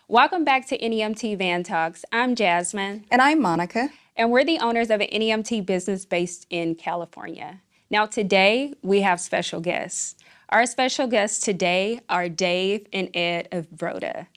Welcome back to NEMT Van Talks. I'm Jasmine. And I'm Monica. And we're the owners of an NEMT business based in California. Now today we have special guests. Our special guests today are Dave and Ed of Broda.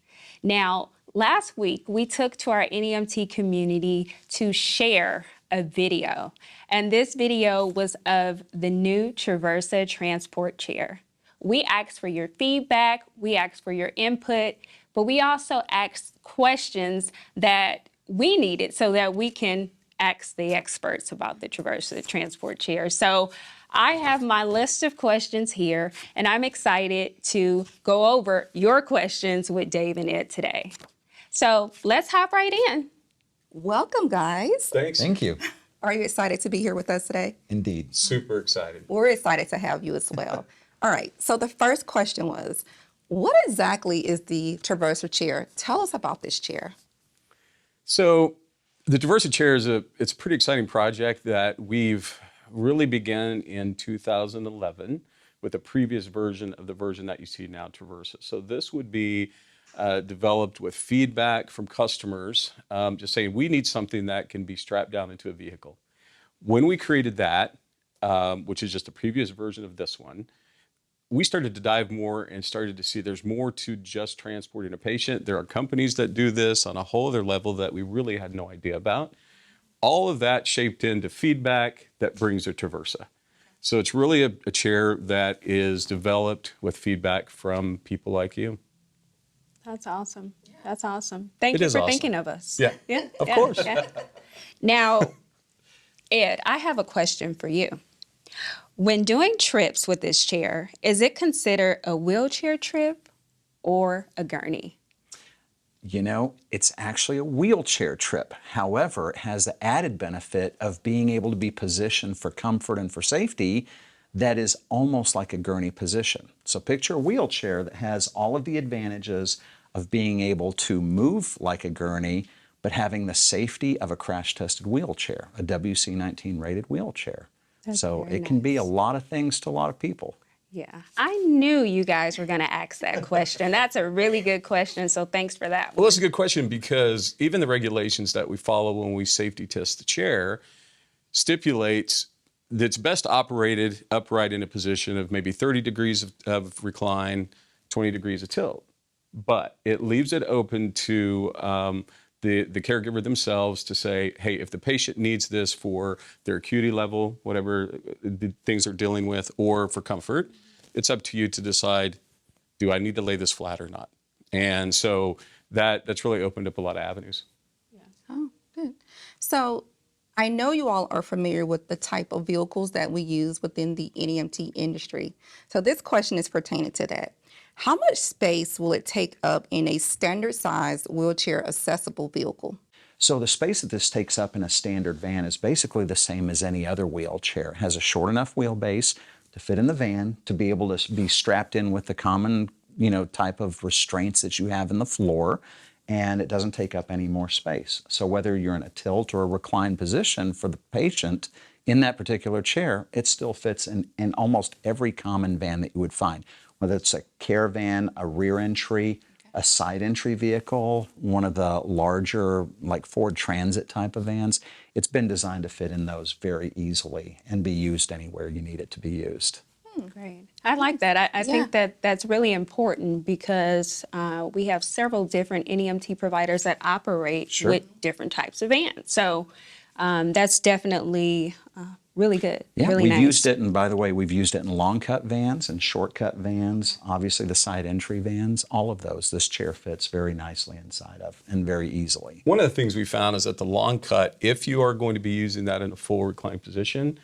Now, last week we took to our NEMT community to share a video. And this video was of the new Traversa Transport Chair. We asked for your feedback, we asked for your input, but we also asked questions that we needed so that we can ask the experts about the Traversa Transport Chair. So I have my list of questions here, and I'm excited to go over your questions with Dave and Ed today. So let's hop right in. Welcome, guys. Thanks. Thank you. Are you excited to be here with us today? Indeed. Super excited. We're excited to have you as well. All right, so the first question was, what exactly is the Traversa Chair? Tell us about this chair. So the Traversa Chair it's a pretty exciting project that we've really began in 2011 with a previous version of the version that you see now, Traversa. So this would be developed with feedback from customers, just saying we need something that can be strapped down into a vehicle. When we created that, which is just a previous version of this one, we started to dive more and started to see there's more to just transporting a patient. There are companies that do this on a whole other level that we really had no idea about. All of that shaped into feedback that brings a Traversa. So it's really a chair that is developed with feedback from people like you. That's awesome. That's awesome. Thank you for thinking of us. Yeah, of course. Yeah. Now, Ed, I have a question for you. When doing trips with this chair, is it considered a wheelchair trip or a gurney? You know, it's actually a wheelchair trip. However, it has the added benefit of being able to be positioned for comfort and for safety that is almost like a gurney position. So picture a wheelchair that has all of the advantages of being able to move like a gurney, but having the safety of a crash-tested wheelchair, a WC19 rated wheelchair. So it can be a lot of things to a lot of people. Yeah, I knew you guys were going to ask that question. That's a really good question, so thanks for that. Well, that's a good question because even the regulations that we follow when we safety test the chair stipulates that it's best operated upright in a position of maybe 30 degrees of recline, 20 degrees of tilt. But it leaves it open to the caregiver themselves to say, hey, if the patient needs this for their acuity level, whatever the things they're dealing with, or for comfort, it's up to you to decide, do I need to lay this flat or not? And so that's really opened up a lot of avenues. Yeah. Oh, good. So I know you all are familiar with the type of vehicles that we use within the NEMT industry. So this question is pertaining to that. How much space will it take up in a standard sized wheelchair accessible vehicle? So the space that this takes up in a standard van is basically the same as any other wheelchair. It has a short enough wheelbase to fit in the van, to be able to be strapped in with the common, type of restraints that you have in the floor, and it doesn't take up any more space. So whether you're in a tilt or a reclined position for the patient in that particular chair, it still fits in almost every common van that you would find. Whether it's a caravan, a rear entry, a side entry vehicle, one of the larger like Ford Transit type of vans, it's been designed to fit in those very easily and be used anywhere you need it to be used. Great. I like that. I think that's really important because we have several different NEMT providers that operate with different types of vans. So that's definitely really good. Yeah, really we've nice. used it, and by the way, we've used it in long cut vans and short cut vans, obviously the side entry vans, all of those. This chair fits very nicely inside of and very easily. One of the things we found is that the long cut, if you are going to be using that in a full reclined position,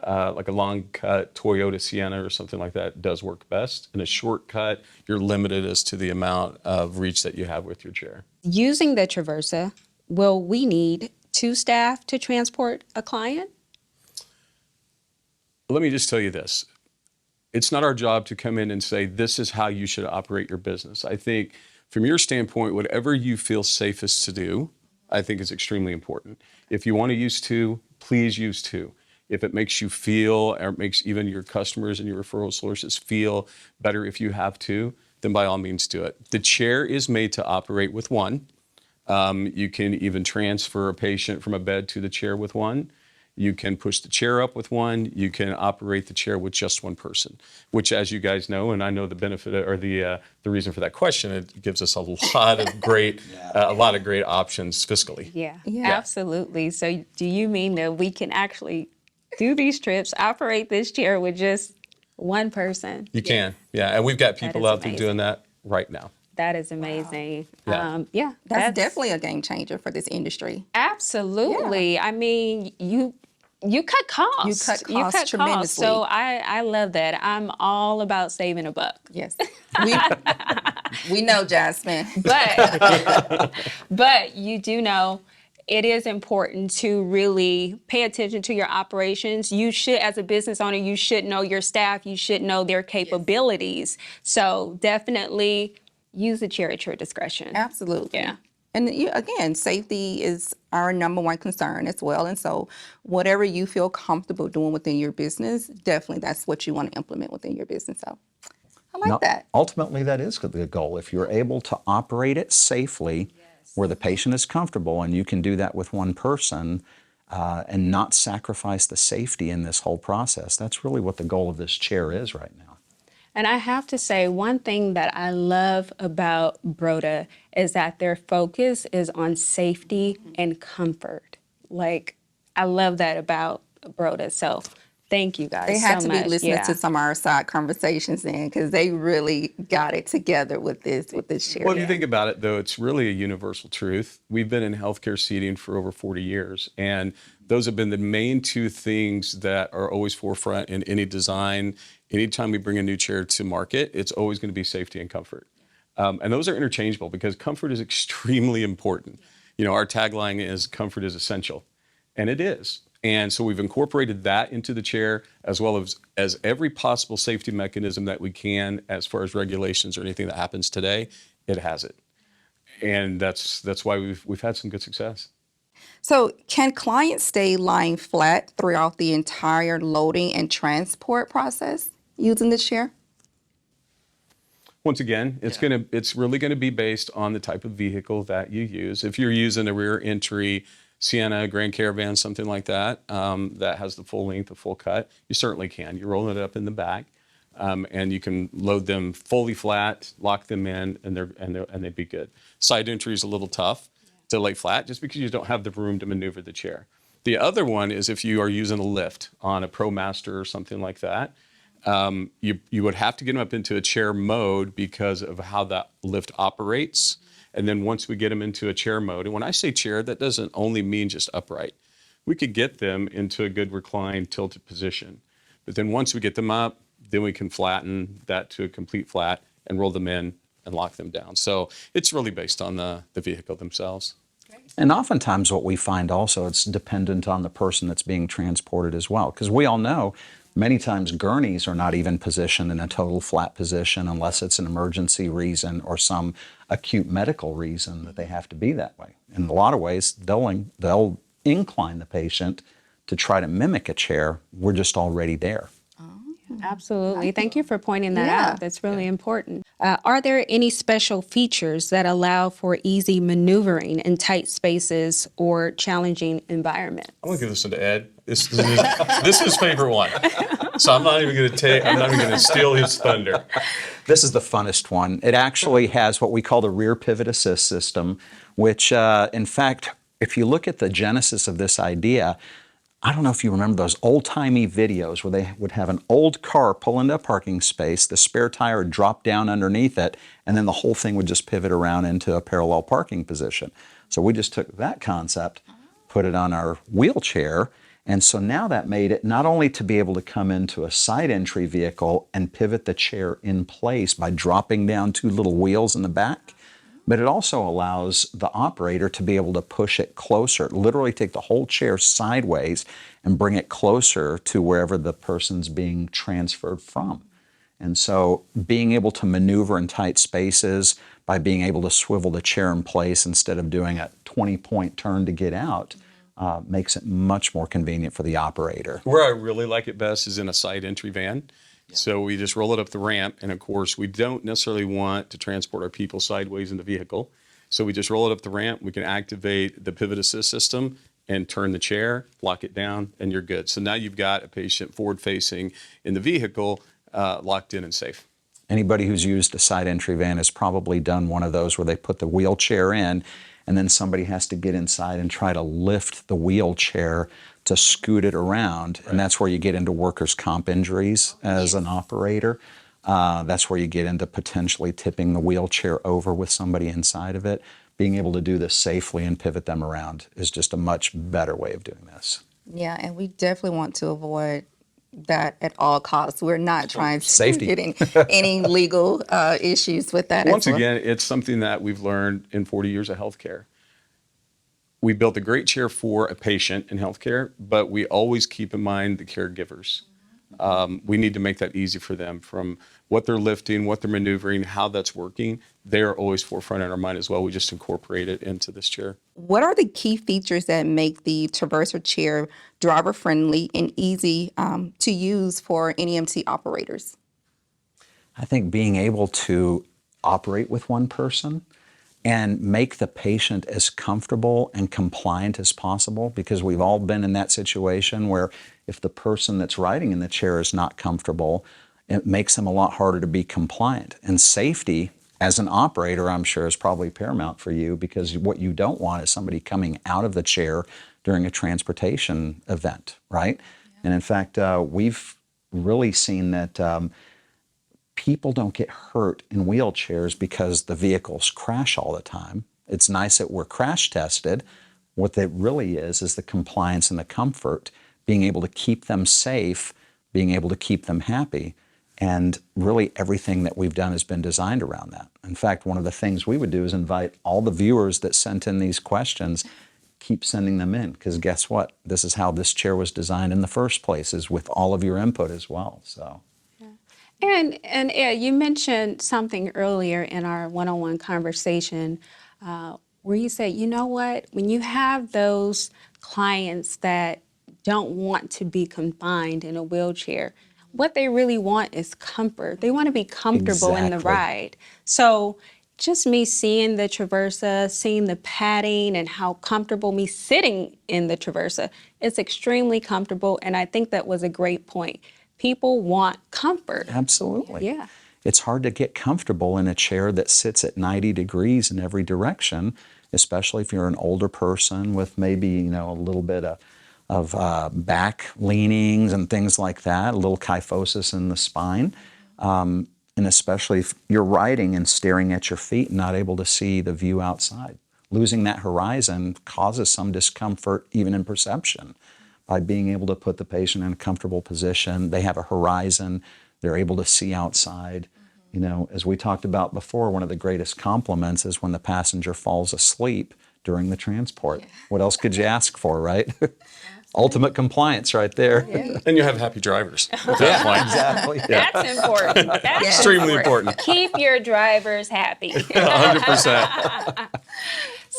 like a long cut Toyota Sienna or something like that does work best. In a short cut, you're limited as to the amount of reach that you have with your chair. Using the Traversa, will we need 2 staff to transport a client? Let me just tell you this. It's not our job to come in and say, this is how you should operate your business. I think from your standpoint, whatever you feel safest to do, I think is extremely important. If you want to use 2, please use 2. If it makes you feel, or it makes even your customers and your referral sources feel better if you have 2, then by all means do it. The chair is made to operate with one. You can even transfer a patient from a bed to the chair with one. You can push the chair up with one. You can operate the chair with just one person, which, as you guys know, and I know the benefit or the reason for that question, it gives us a lot of great options fiscally. Yeah, Yeah. absolutely. So do you mean that we can actually do these trips, operate this chair with just one person? You can, yeah, and we've got people is out there amazing. doing that right now. That is amazing. Yeah. Yeah, That's definitely a game changer for this industry. absolutely. I mean, you cut costs. You cut costs tremendously. So I love that. I'm all about saving a buck. Yes. We know, Jasmine. But you do know it is important to really pay attention to your operations. You should, as a business owner, you should know your staff. You should know their capabilities. So definitely use the chair at your discretion. Absolutely. Yeah. And again, safety is our number one concern as well. And so whatever you feel comfortable doing within your business, definitely that's what you want to implement within your business. So I like Now, that. ultimately, that is the goal. If you're able to operate it safely, where the patient is comfortable, and you can do that with one person, and not sacrifice the safety in this whole process, that's really what the goal of this chair is right now. And I have to say, one thing that I love about Broda is that their focus is on safety and comfort. Like, I love that about Broda. So thank you guys They had so to much. be listening Yeah. to some of our side conversations then, because they really got it together with this chair. Well, if you think about it, though, it's really a universal truth. We've been in healthcare seating for over 40 years, and those have been the main two things that are always forefront in any design. Anytime we bring a new chair to market, it's always going to be safety and comfort. And those are interchangeable because comfort is extremely important. You know, our tagline is comfort is essential, and it is. And so we've incorporated that into the chair as well as every possible safety mechanism that we can as far as regulations or anything that happens today, it has it. And that's why we've had some good success. So can clients stay lying flat throughout the entire loading and transport process using this chair? Once again, it's really gonna be based on the type of vehicle that you use. If you're using a rear entry Sienna, Grand Caravan, something like that, that has the full length, the full cut, you certainly can. You roll it up in the back, and you can load them fully flat, lock them in, and they'd be good. Side entry is a little tough to lay flat just because you don't have the room to maneuver the chair. The other one is if you are using a lift on a ProMaster or something like that, you would have to get them up into a chair mode because of how that lift operates. And then once we get them into a chair mode, and when I say chair, that doesn't only mean just upright. We could get them into a good reclined, tilted position. But then once we get them up, then we can flatten that to a complete flat and roll them in and lock them down. So it's really based on the vehicle themselves. And oftentimes what we find also, it's dependent on the person that's being transported as well. Because we all know many times gurneys are not even positioned in a total flat position unless it's an emergency reason or some acute medical reason that they have to be that way. In a lot of ways, they'll incline the patient to try to mimic a chair. We're just already there. Absolutely. Thank you for pointing that Yeah. out. That's really important. Are there any special features that allow for easy maneuvering in tight spaces or challenging environments? I'm gonna give this one to Ed. This is his favorite one. So I'm not even gonna steal his thunder. This is the funnest one. It actually has what we call the rear pivot assist system, which in fact, if you look at the genesis of this idea, I don't know if you remember those old-timey videos where they would have an old car pull into a parking space, the spare tire would drop down underneath it, and then the whole thing would just pivot around into a parallel parking position. So we just took that concept, put it on our wheelchair, and so now that made it not only to be able to come into a side entry vehicle and pivot the chair in place by dropping down two little wheels in the back, but it also allows the operator to be able to push it closer, literally take the whole chair sideways and bring it closer to wherever the person's being transferred from. And so being able to maneuver in tight spaces by being able to swivel the chair in place instead of doing a 20-point turn to get out makes it much more convenient for the operator. Where I really like it best is in a side entry van. So we just roll it up the ramp, and of course, we don't necessarily want to transport our people sideways in the vehicle. So we just roll it up the ramp. We can activate the pivot assist system and turn the chair, lock it down, and you're good. So now you've got a patient forward-facing in the vehicle, locked in and safe. Anybody who's used a side entry van has probably done one of those where they put the wheelchair in and then somebody has to get inside and try to lift the wheelchair to scoot it around. And that's where you get into workers' comp injuries as an operator. That's where you get into potentially tipping the wheelchair over with somebody inside of it. Being able to do this safely and pivot them around is just a much better way of doing this. Yeah, and we definitely want to avoid that at all costs. We're not trying to Safety. get any legal issues with that. Once as well. again, it's something that we've learned in 40 years of healthcare. We built a great chair for a patient in healthcare, but we always keep in mind the caregivers. We need to make that easy for them, from what they're lifting, what they're maneuvering, how that's working. They're always forefront in our mind as well. We just incorporate it into this chair. What are the key features that make the Traversa chair driver friendly and easy to use for NEMT operators? I think being able to operate with one person and make the patient as comfortable and compliant as possible, because we've all been in that situation where if the person that's riding in the chair is not comfortable, it makes them a lot harder to be compliant. And safety, as an operator, I'm sure is probably paramount for you, because what you don't want is somebody coming out of the chair during a transportation event, right? Yeah. And in fact, we've really seen that people don't get hurt in wheelchairs because the vehicles crash all the time. It's nice that we're crash tested. What that really is the compliance and the comfort, being able to keep them safe, being able to keep them happy. And really everything that we've done has been designed around that. In fact, one of the things we would do is invite all the viewers that sent in these questions, keep sending them in, because guess what? This is how this chair was designed in the first place, is with all of your input as well. So. And Ed, you mentioned something earlier in our one-on-one conversation where you said, you know what, when you have those clients that don't want to be confined in a wheelchair, what they really want is comfort. They want to be comfortable in the ride. So just me seeing the Traversa, seeing the padding and how comfortable me sitting in the Traversa, it's extremely comfortable. And I think that was a great point. People want comfort. Absolutely. Yeah. It's hard to get comfortable in a chair that sits at 90 degrees in every direction, especially if you're an older person with maybe, a little bit of back leanings and things like that, a little kyphosis in the spine. And especially if you're riding and staring at your feet and not able to see the view outside. Losing that horizon causes some discomfort even in perception. By being able to put the patient in a comfortable position, they have a horizon, they're able to see outside. As we talked about before, one of the greatest compliments is when the passenger falls asleep during the transport. Yeah. What else could you ask for, right? Ultimate compliance right there. Yeah. And you have happy drivers at that point. Exactly. Yeah. That's important. That's extremely important. Keep your drivers happy. 100%.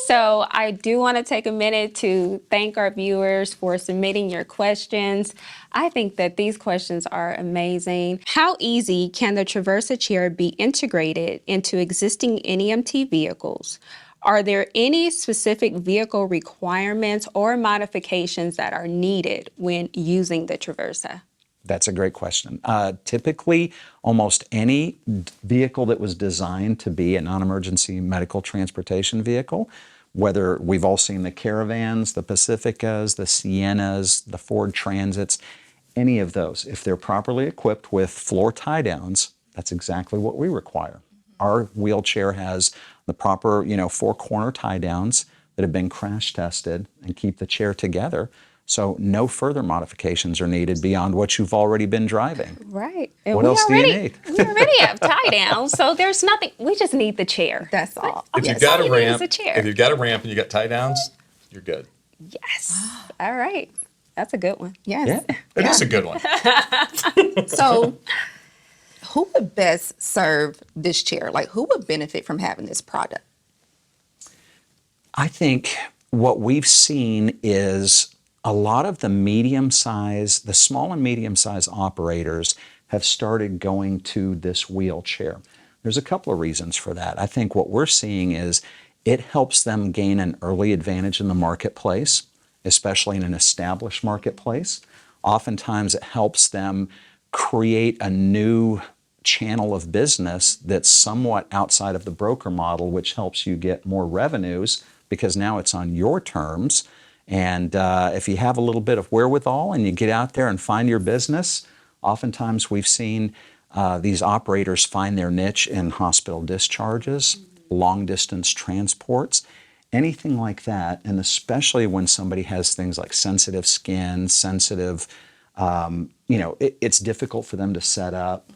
So I do want to take a minute to thank our viewers for submitting your questions. I think that these questions are amazing. How easy can the Traversa chair be integrated into existing NEMT vehicles? Are there any specific vehicle requirements or modifications that are needed when using the Traversa? That's a great question. Typically, almost any vehicle that was designed to be a non-emergency medical transportation vehicle, whether we've all seen the Caravans, the Pacificas, the Siennas, the Ford Transits, any of those, if they're properly equipped with floor tie-downs, that's exactly what we require. Our wheelchair has the proper, 4-corner tie-downs that have been crash tested and keep the chair together. So no further modifications are needed beyond what you've already been driving. Right. And what else do you need? We already have tie downs, so there's nothing. We just need the chair. That's all. If you've got a ramp, and you got tie downs, you're good. Yes. All right. That's a good one. Yes. Yeah. It is a good one. So who would best serve this chair? Like, who would benefit from having this product? I think what we've seen is a lot of the small and medium-sized operators have started going to this wheelchair. There's a couple of reasons for that. I think what we're seeing is it helps them gain an early advantage in the marketplace, especially in an established marketplace. Oftentimes it helps them create a new channel of business that's somewhat outside of the broker model, which helps you get more revenues because now it's on your terms. And if you have a little bit of wherewithal and you get out there and find your business, oftentimes we've seen these operators find their niche in hospital discharges, long distance transports, anything like that. And especially when somebody has things like sensitive skin, sensitive, it's difficult for them to set up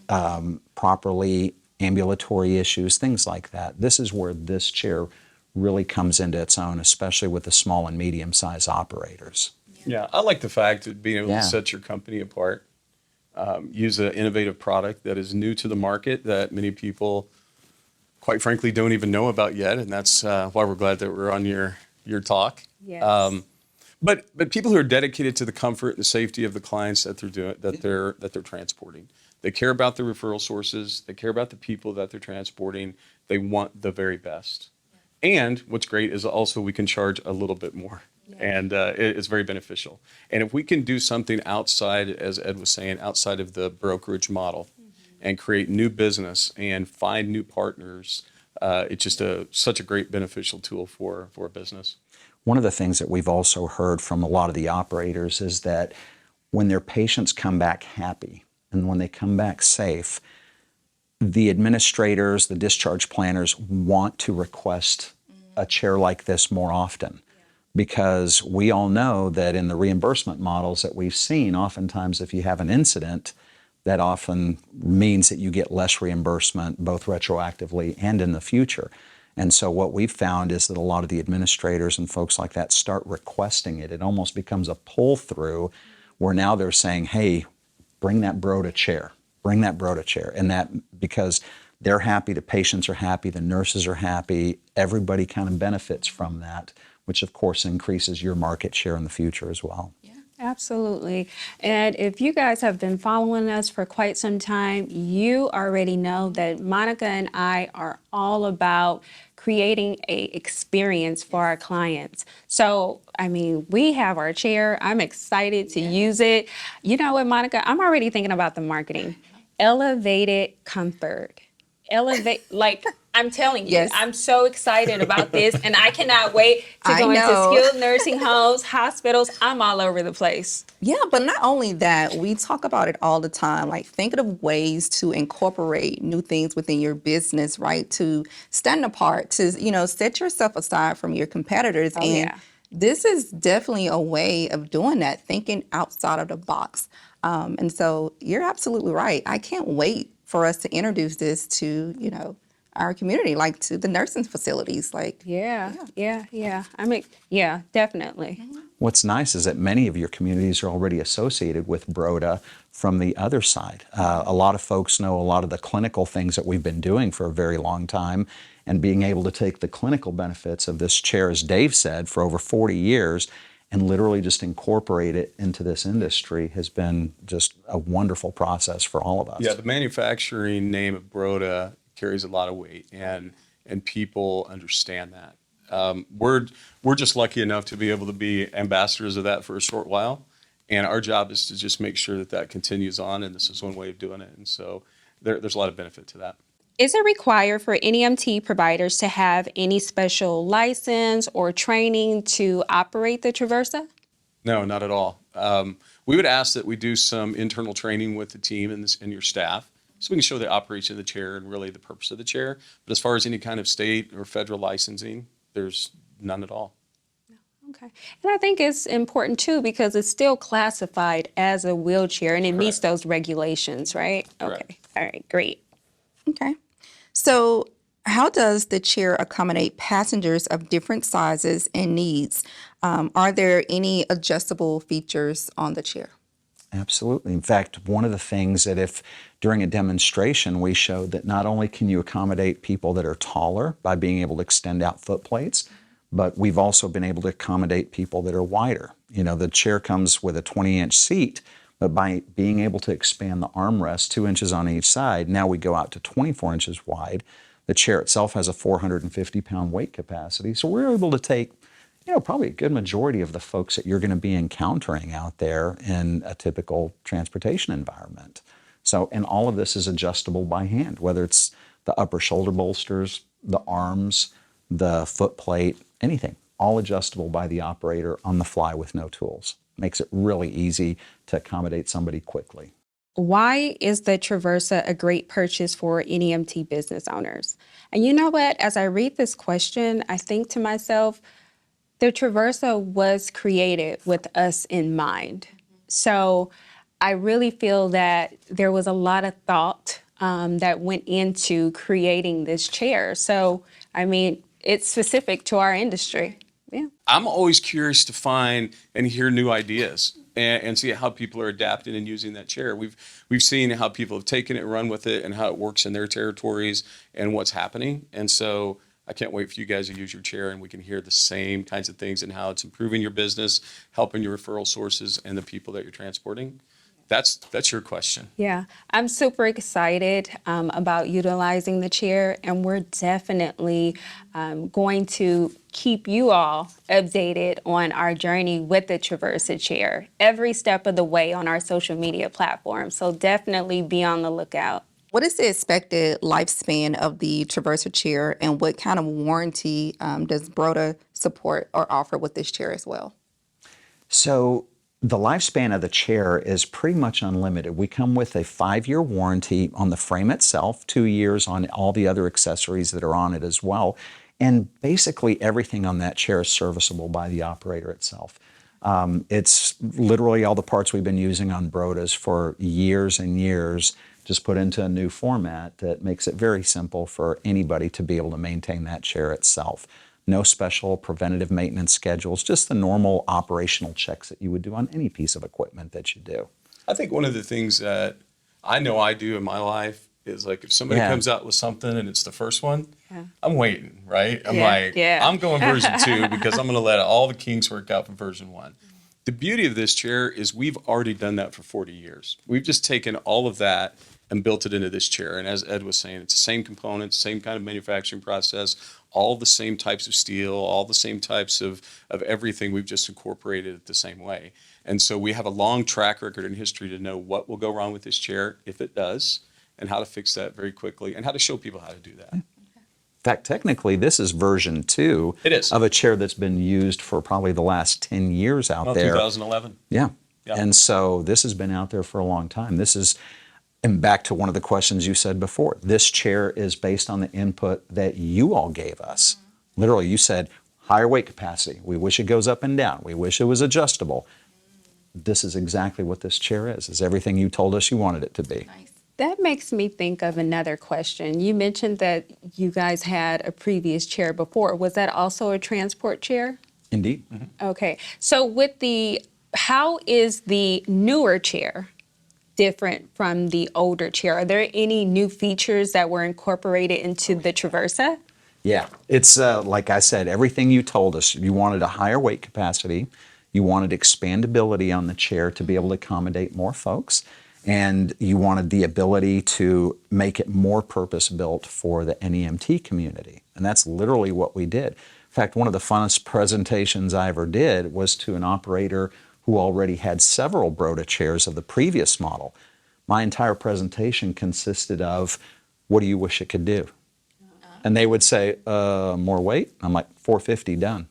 properly, ambulatory issues, things like that. This is where this chair really comes into its own, especially with the small and medium-sized operators. Yeah, I like the fact of being able Yeah. to set your company apart, use an innovative product that is new to the market that many people, quite frankly, don't even know about yet, and that's why we're glad that we're on your talk. Yes. But people who are dedicated to the comfort and safety of the clients that they're transporting. They care about the referral sources. They care about the people that they're transporting. They want the very best. And what's great is also we can charge a little bit more, and it's very beneficial. And if we can do something outside, as Ed was saying, outside of the brokerage model, and create new business and find new partners, it's just such a great beneficial tool for a business. One of the things that we've also heard from a lot of the operators is that when their patients come back happy and when they come back safe, the administrators, the discharge planners want to request a chair like this more often, because we all know that in the reimbursement models that we've seen, oftentimes if you have an incident, that often means that you get less reimbursement both retroactively and in the future. And so what we've found is that a lot of the administrators and folks like that start requesting it. It almost becomes a pull through where now they're saying, hey, bring that Broda chair, bring that Broda chair. And that because they're happy, the patients are happy, the nurses are happy, everybody kind of benefits from that, which of course increases your market share in the future as well. Absolutely. And if you guys have been following us for quite some time, you already know that Monica and I are all about creating a experience for our clients. So, I mean, we have our chair. I'm excited to use it. You know what, Monica? I'm already thinking about the marketing. Elevated comfort. I'm telling you, Yes. I'm so excited about this, and I cannot wait to I go into know. skilled nursing homes, hospitals. I'm all over the place. Yeah, but not only that, we talk about it all the time, like thinking of ways to incorporate new things within your business, right? To stand apart, to, set yourself aside from your competitors. Oh, and yeah. this is definitely a way of doing that, thinking outside of the box. And so you're absolutely right. I can't wait for us to introduce this to, our community, like to the nursing facilities. Yeah. I mean, yeah, definitely. What's nice is that many of your communities are already associated with Broda from the other side. A lot of folks know a lot of the clinical things that we've been doing for a very long time, and being able to take the clinical benefits of this chair, as Dave said, for over 40 years, and literally just incorporate it into this industry has been just a wonderful process for all of us. Yeah, the manufacturing name of Broda carries a lot of weight, and people understand that. We're just lucky enough to be able to be ambassadors of that for a short while, and our job is to just make sure that continues on, and this is one way of doing it. And so there's a lot of benefit to that. Is it required for NEMT providers to have any special license or training to operate the Traversa? No, not at all. We would ask that we do some internal training with the team and your staff, so we can show the operation of the chair and really the purpose of the chair. But as far as any kind of state or federal licensing, there's none at all. Okay. And I think it's important too because it's still classified as a wheelchair and it meets those regulations, right? Correct. Okay. All right, great. Okay. So how does the chair accommodate passengers of different sizes and needs? Are there any adjustable features on the chair? Absolutely. In fact, one of the things that if during a demonstration we showed that not only can you accommodate people that are taller by being able to extend out foot plates, but we've also been able to accommodate people that are wider. The chair comes with a 20-inch seat, But by being able to expand the armrest 2 inches on each side, now we go out to 24 inches wide. The chair itself has a 450-pound weight capacity. So we're able to take, probably a good majority of the folks that you're going to be encountering out there in a typical transportation environment. So, and all of this is adjustable by hand, whether it's the upper shoulder bolsters, the arms, the foot plate, anything, all adjustable by the operator on the fly with no tools. Makes it really easy to accommodate somebody quickly. Why is the Traversa a great purchase for NEMT business owners? And you know what? As I read this question, I think to myself, the Traversa was created with us in mind. So I really feel that there was a lot of thought that went into creating this chair. So, I mean, it's specific to our industry. Yeah. I'm always curious to find and hear new ideas and see how people are adapting and using that chair. We've seen how people have taken it and run with it and how it works in their territories and what's happening. And so I can't wait for you guys to use your chair and we can hear the same kinds of things and how it's improving your business, helping your referral sources and the people that you're transporting. That's your question. Yeah, I'm super excited about utilizing the chair, and we're definitely going to keep you all updated on our journey with the Traversa chair every step of the way on our social media platforms. So definitely be on the lookout. What is the expected lifespan of the Traversa chair, and what kind of warranty does Broda support or offer with this chair as well? So the lifespan of the chair is pretty much unlimited. We come with a 5-year warranty on the frame itself, 2 years on all the other accessories that are on it as well. And basically everything on that chair is serviceable by the operator itself. It's literally all the parts we've been using on Brodas for years and years, just put into a new format that makes it very simple for anybody to be able to maintain that chair itself. No special preventative maintenance schedules, just the normal operational checks that you would do on any piece of equipment that you do. I think one of the things that I know I do in my life is like if somebody comes out with something and it's the first one, I'm waiting, right? I'm I'm going version 2 because I'm going to let all the kinks work out for version 1. The beauty of this chair is we've already done that for 40 years. We've just taken all of that and built it into this chair. And as Ed was saying, it's the same components, same kind of manufacturing process, all the same types of steel, all the same types of everything. We've just incorporated it the same way. And so we have a long track record in history to know what will go wrong with this chair if it does, and how to fix that very quickly, and how to show people how to do that. In fact, technically, this is version 2 It is. of a chair that's been used for probably the last 10 years out there. 2011. Yeah. Yeah. And so this has been out there for a long time. This is, and back to one of the questions you said before, this chair is based on the input that you all gave us. Literally, you said higher weight capacity. We wish it goes up and down. We wish it was adjustable. This is exactly what this chair is everything you told us you wanted it to be. Nice. That makes me think of another question. You mentioned that you guys had a previous chair before. Was that also a transport chair? Indeed. Okay. So how is the newer chair different from the older chair? Are there any new features that were incorporated into the Traversa? Yeah, it's like I said, everything you told us. You wanted a higher weight capacity. You wanted expandability on the chair to be able to accommodate more folks. And you wanted the ability to make it more purpose-built for the NEMT community. And that's literally what we did. In fact, one of the funnest presentations I ever did was to an operator who already had several Broda chairs of the previous model. My entire presentation consisted of, what do you wish it could do? And they would say, more weight? I'm like, 450, done.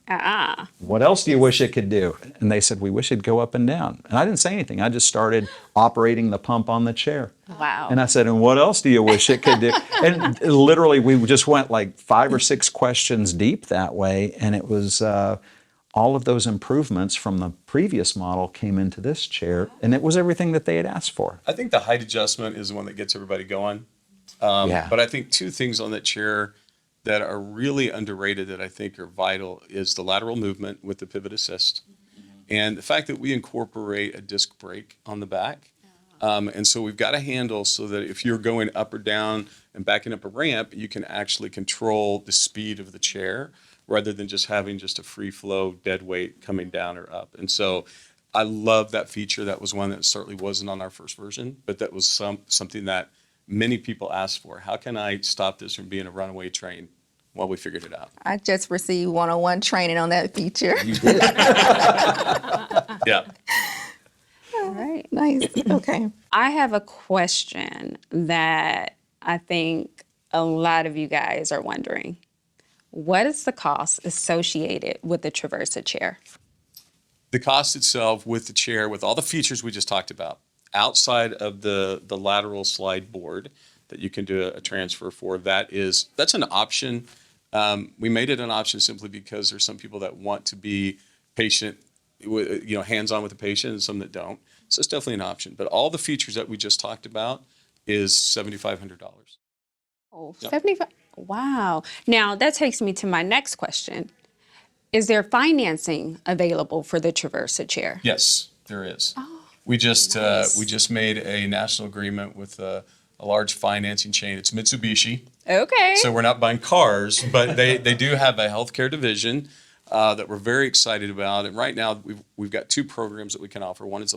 What else do you wish it could do? And they said, we wish it'd go up and down. And I didn't say anything. I just started operating the pump on the chair. Wow. And I said, and what else do you wish it could do? And literally, we just went like 5 or 6 questions deep that way. And it was all of those improvements from the previous model came into this chair. And it was everything that they had asked for. I think the height adjustment is the one that gets everybody going. Yeah. But I think 2 things on that chair that are really underrated that I think are vital is the lateral movement with the pivot assist, and the fact that we incorporate a disc brake on the back. And so we've got a handle so that if you're going up or down and backing up a ramp, you can actually control the speed of the chair rather than just having just a free flow dead weight coming down or up. And so I love that feature. That was one that certainly wasn't on our first version, but that was something that many people asked for. How can I stop this from being a runaway train? Well, we figured it out. I just received one-on-one training on that feature. Yeah. All right. Nice. Okay. I have a question that I think a lot of you guys are wondering. What is the cost associated with the Traversa chair? The cost itself with the chair, with all the features we just talked about, outside of the lateral slide board that you can do a transfer for, that's an option. We made it an option simply because there's some people that want to be patient, hands-on with the patient, and some that don't. So it's definitely an option. But all the features that we just talked about is $7,500. Oh, Yep. 75. Wow. Now that takes me to my next question. Is there financing available for the Traversa chair? Yes, there is. We just made a national agreement with a large financing chain. It's Mitsubishi. Okay. So we're not buying cars, but they do have a healthcare division that we're very excited about. And right now we've got two programs that we can offer. One is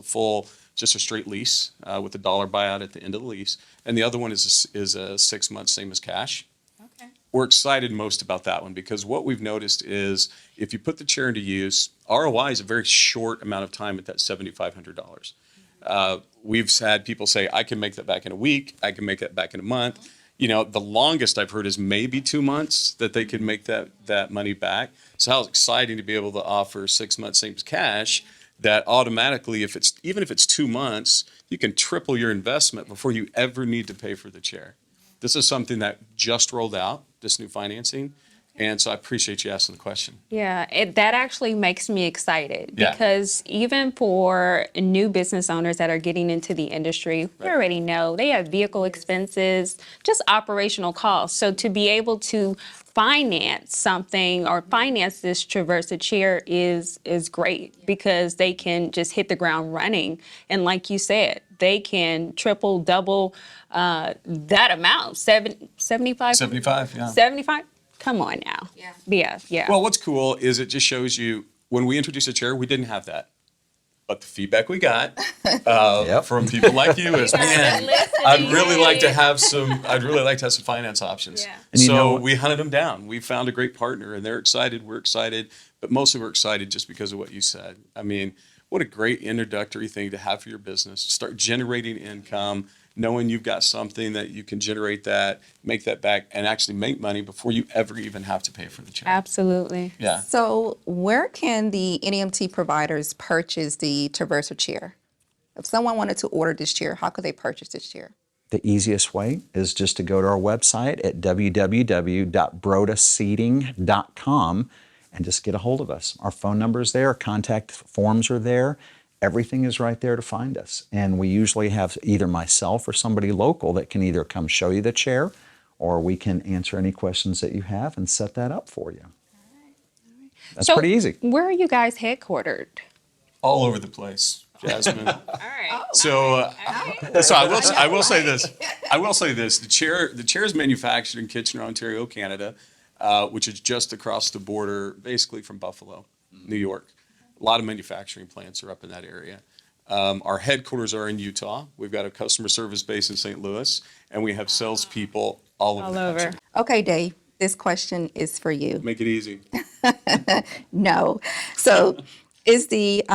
just a straight lease with a dollar buyout at the end of the lease, and the other one is a 6 months, same as cash. Okay. We're excited most about that one because what we've noticed is if you put the chair into use, ROI is a very short amount of time at that $7,500. We've had people say, I can make that back in a week, I can make that back in a month. The longest I've heard is maybe 2 months that they could make that money back. So how exciting to be able to offer 6 months, same as cash, that automatically, even if it's 2 months, you can triple your investment before you ever need to pay for the chair. This is something that just rolled out, this new financing. And so I appreciate you asking the question. Yeah, that actually makes me excited Yeah. because even for new business owners that are getting into the industry, we already know they have vehicle expenses, just operational costs. So to be able to finance something or finance this Traversa chair is great because they can just hit the ground running. And like you said, they can triple, double that amount, 75? 75, yeah. 75? Come on now. Yeah. Well, what's cool is it just shows you when we introduced a chair, we didn't have that. But the feedback we got from people like you is, man, I'd really like to have some finance options. Yeah. And So we hunted them down. We found a great partner, and they're excited. We're excited, but mostly we're excited just because of what you said. I mean, what a great introductory thing to have for your business. Start generating income, knowing you've got something that you can generate that, make that back, and actually make money before you ever even have to pay for the chair. Absolutely. Yeah. So where can the NEMT providers purchase the Traversa chair? If someone wanted to order this chair, how could they purchase this chair? The easiest way is just to go to our website at www.brodaseating.com and just get a hold of us. Our phone number is there, contact forms are there. Everything is right there to find us. And we usually have either myself or somebody local that can either come show you the chair or we can answer any questions that you have and set that up for you. That's So, pretty easy. Where are you guys headquartered? All over the place, Jasmine. All right. So I will say this. The chair is manufactured in Kitchener, Ontario, Canada, which is just across the border, basically from Buffalo, New York. A lot of manufacturing plants are up in that area. Our headquarters are in Utah. We've got a customer service base in St. Louis, and we have salespeople all over the country. Okay, Dave, this question is for you. Make it easy. No. So is the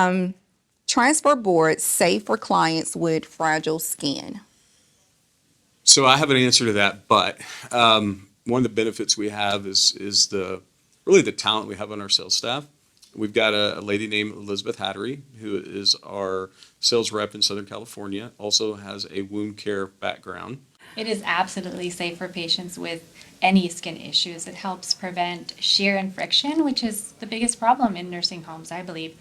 transfer board safe for clients with fragile skin? So I have an answer to that, but one of the benefits we have is the talent we have on our sales staff. We've got a lady named Elizabeth Hattery, who is our sales rep in Southern California, also has a wound care background. It is absolutely safe for patients with any skin issues. It helps prevent shear and friction, which is the biggest problem in nursing homes, I believe,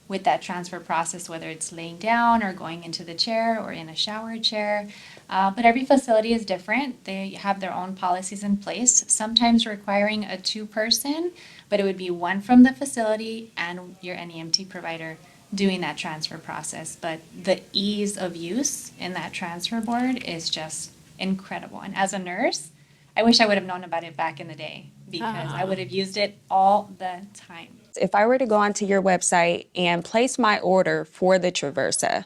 with that transfer process, whether it's laying down or going into the chair or in a shower chair. But every facility is different. They have their own policies in place, sometimes requiring a two-person, but it would be one from the facility and your NEMT provider doing that transfer process. But the ease of use in that transfer board is just incredible. And as a nurse, I wish I would have known about it back in the day because I would have used it all the time. If I were to go onto your website and place my order for the Traversa,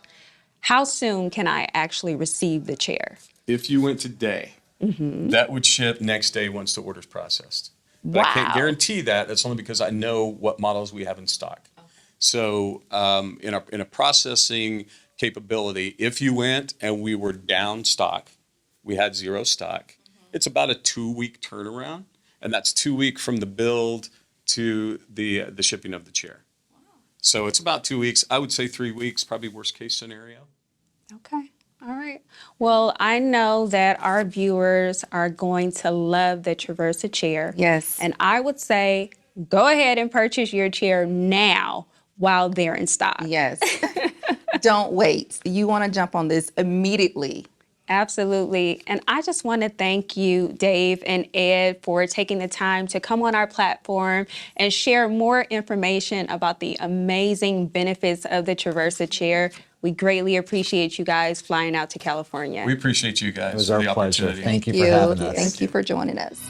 how soon can I actually receive the chair? If you went today, that would ship next day once the order's processed. But I can't Wow. guarantee that. That's only because I know what models we have in stock. So in a processing capability, if you went and we were down stock, we had zero stock, it's about a 2-week turnaround. And that's 2 weeks from the build to the shipping of the chair. So it's about 2 weeks. I would say 3 weeks, probably worst case scenario. Okay. All right. Well, I know that our viewers are going to love the Traversa chair. Yes. And I would say go ahead and purchase your chair now while they're in stock. Yes. Don't wait. You want to jump on this immediately. Absolutely. And I just want to thank you, Dave and Ed, for taking the time to come on our platform and share more information about the amazing benefits of the Traversa chair. We greatly appreciate you guys flying out to California. We appreciate you guys. It was for our the pleasure. opportunity. Thank you for having us. Thank you for joining us.